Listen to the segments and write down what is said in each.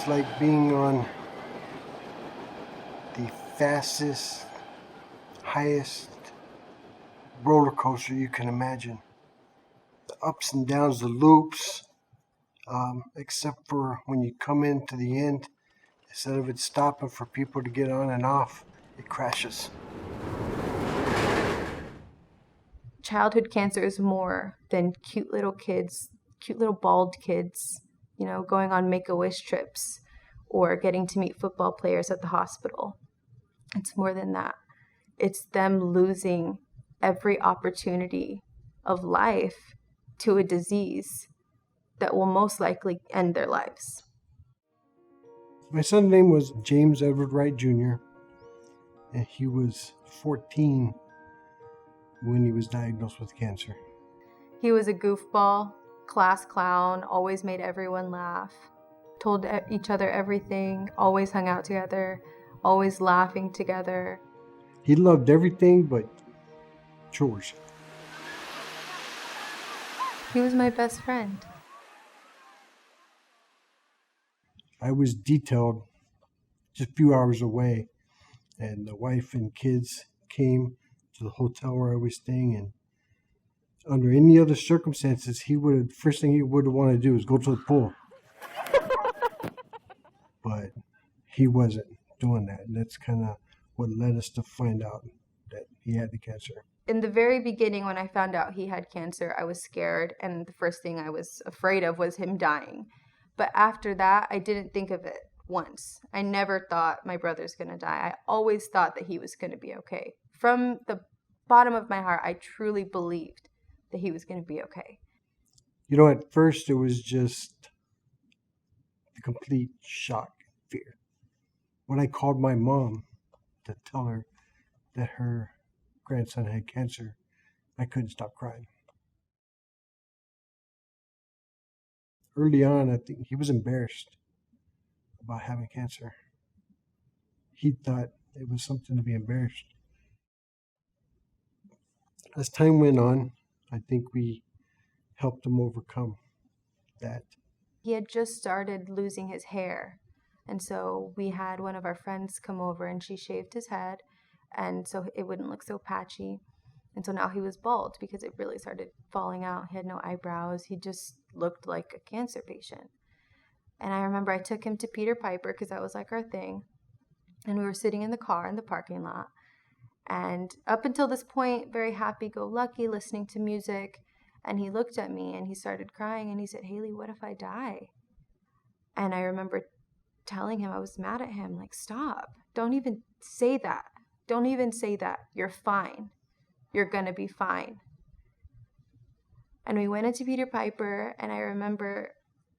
It's like being on the fastest, highest roller coaster you can imagine. The ups and downs, the loops, except for when you come into the end, instead of it stopping for people to get on and off, it crashes. Childhood cancer is more than cute little kids, cute little bald kids, going on Make-A-Wish trips or getting to meet football players at the hospital. It's more than that. It's them losing every opportunity of life to a disease that will most likely end their lives. My son's name was James Edward Wright Jr., and he was 14 when he was diagnosed with cancer. He was a goofball, class clown, always made everyone laugh, told each other everything, always hung out together, always laughing together. He loved everything but chores. He was my best friend. I was detailed just a few hours away, and the wife and kids came to the hotel where I was staying, and under any other circumstances, first thing he would want to do is go to the pool. But he wasn't doing that, and that's kind of what led us to find out that he had the cancer. In the very beginning, when I found out he had cancer, I was scared, and the first thing I was afraid of was him dying. But after that, I didn't think of it once. I never thought my brother's going to die. I always thought that he was going to be okay. From the bottom of my heart, I truly believed that he was going to be okay. At first it was just the complete shock and fear. When I called my mom to tell her that her grandson had cancer, I couldn't stop crying. Early on, I think he was embarrassed about having cancer. He thought it was something to be embarrassed. As time went on, I think we helped him overcome that. He had just started losing his hair. And so we had one of our friends come over and she shaved his head, and so it wouldn't look so patchy. And so now he was bald because it really started falling out. He had no eyebrows. He just looked like a cancer patient. And I remember I took him to Peter Piper because that was like our thing. And we were sitting in the car in the parking lot. And up until this point, very happy-go-lucky, listening to music. And he looked at me and he started crying and he said, "Haley, what if I die?" And I remember telling him, I was mad at him, like, stop. Don't even say that. Don't even say that. You're fine. You're going to be fine. And we went into Peter Piper, and I remember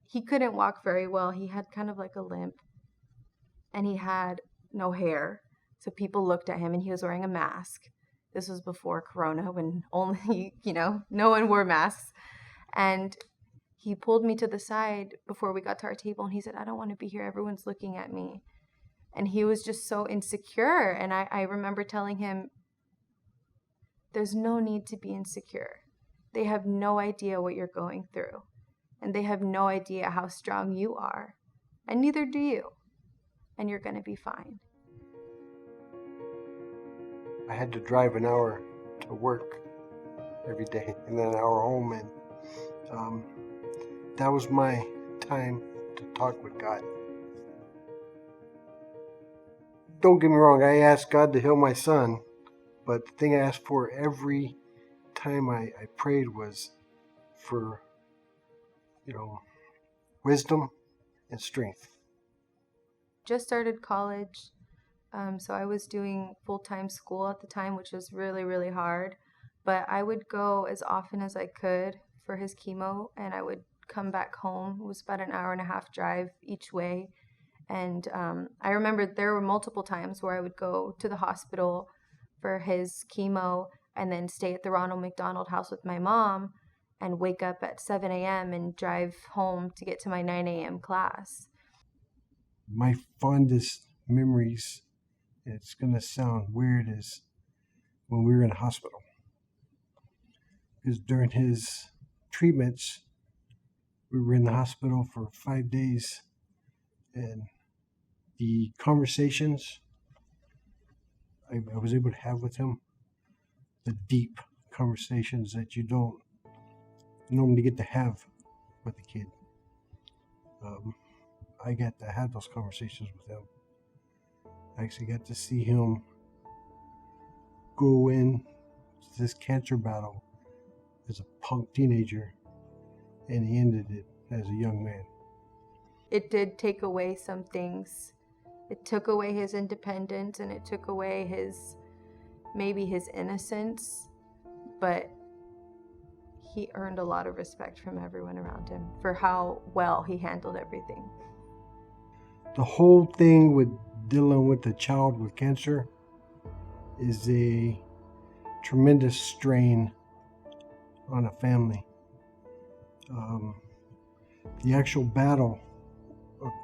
he couldn't walk very well. He had kind of like a limp, and he had no hair. So people looked at him, and he was wearing a mask. This was before Corona, when only, no one wore masks. And he pulled me to the side before we got to our table, and he said, "I don't want to be here. Everyone's looking at me." And he was just so insecure. And I remember telling him, there's no need to be insecure. They have no idea what you're going through. And they have no idea how strong you are. And neither do you. And you're going to be fine. I had to drive an hour to work every day and then an hour home, and that was my time to talk with God. Don't get me wrong, I asked God to heal my son, but the thing I asked for every time I prayed was for, wisdom and strength. Just started college, so I was doing full-time school at the time, which was really, really hard. But I would go as often as I could for his chemo, and I would come back home. It was about an hour and a half drive each way. And I remember there were multiple times where I would go to the hospital for his chemo and then stay at the Ronald McDonald House with my mom and wake up at 7 a.m. and drive home to get to my 9 a.m. class. My fondest memories, it's going to sound weird, is when we were in the hospital. Because during his treatments, we were in the hospital for 5 days. And the conversations I was able to have with him, the deep conversations that you don't normally get to have with a kid. I got to have those conversations with him. I actually got to see him go in this cancer battle as a punk teenager, and he ended it as a young man. It did take away some things. It took away his independence, and it took away maybe his innocence, but he earned a lot of respect from everyone around him for how well he handled everything. The whole thing with dealing with a child with cancer is a tremendous strain on a family. The actual battle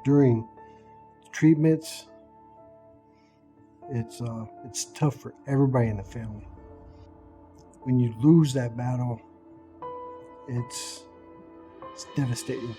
during treatments, it's tough for everybody in the family. When you lose that battle, it's devastating.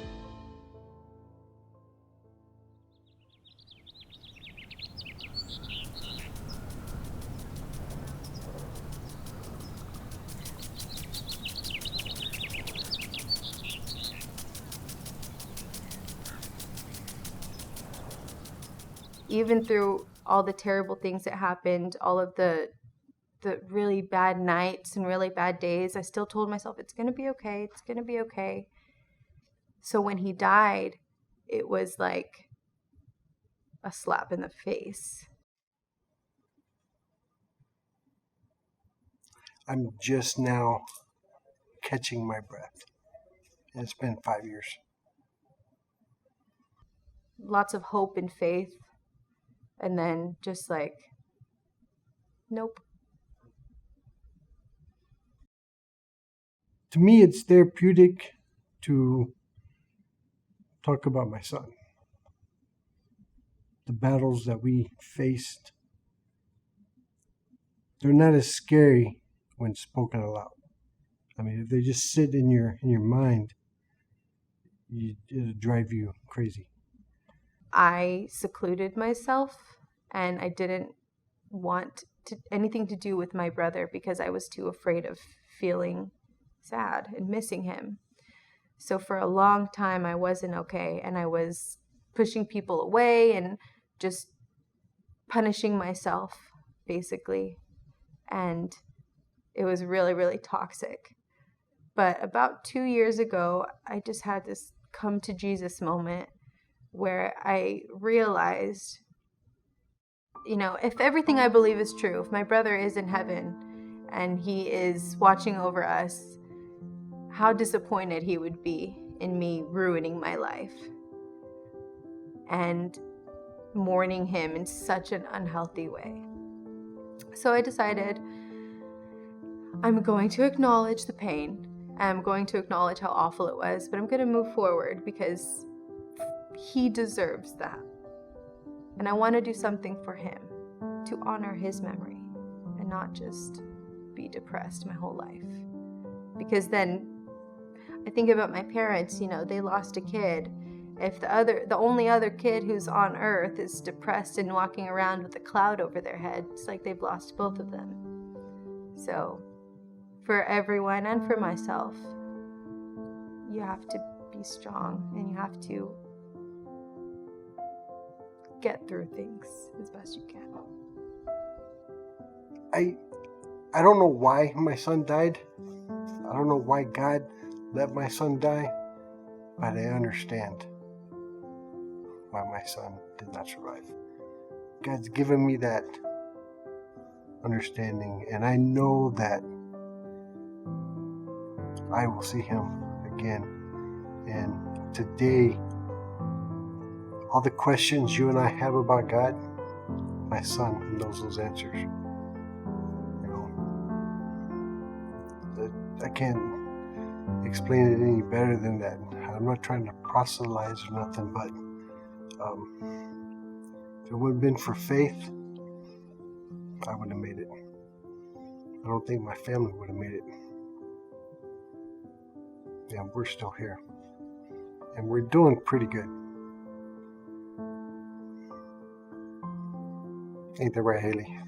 Even through all the terrible things that happened, all of the really bad nights and really bad days, I still told myself it's going to be okay. It's going to be okay. So when he died, it was like a slap in the face. I'm just now catching my breath. It's been 5 years. Lots of hope and faith, and then just like, nope. To me, it's therapeutic to talk about my son. The battles that we faced, they're not as scary when spoken aloud. I mean, if they just sit in your mind, it'll drive you crazy. I secluded myself, and I didn't want anything to do with my brother because I was too afraid of feeling sad and missing him. So for a long time, I wasn't okay, and I was pushing people away and just punishing myself, basically. And it was really, really toxic. But about 2 years ago, I just had this come to Jesus moment where I realized, if everything I believe is true, if my brother is in heaven and he is watching over us, how disappointed he would be in me ruining my life and mourning him in such an unhealthy way. So I decided I'm going to acknowledge the pain. I'm going to acknowledge how awful it was, but I'm going to move forward because he deserves that. And I want to do something for him to honor his memory and not just be depressed my whole life. Because then I think about my parents, they lost a kid. If the only other kid who's on earth is depressed and walking around with a cloud over their head, it's like they've lost both of them. So for everyone and for myself, you have to be strong and you have to get through things as best you can. I don't know why my son died. I don't know why God let my son die, but I understand why my son did not survive. God's given me that understanding, and I know that I will see him again. And today, all the questions you and I have about God, my son knows those answers. I can't explain it any better than that. I'm not trying to proselytize or nothing, but if it would have been for faith, I would have made it. I don't think my family would have made it. Yeah, we're still here. And we're doing pretty good. Ain't that right, Haley?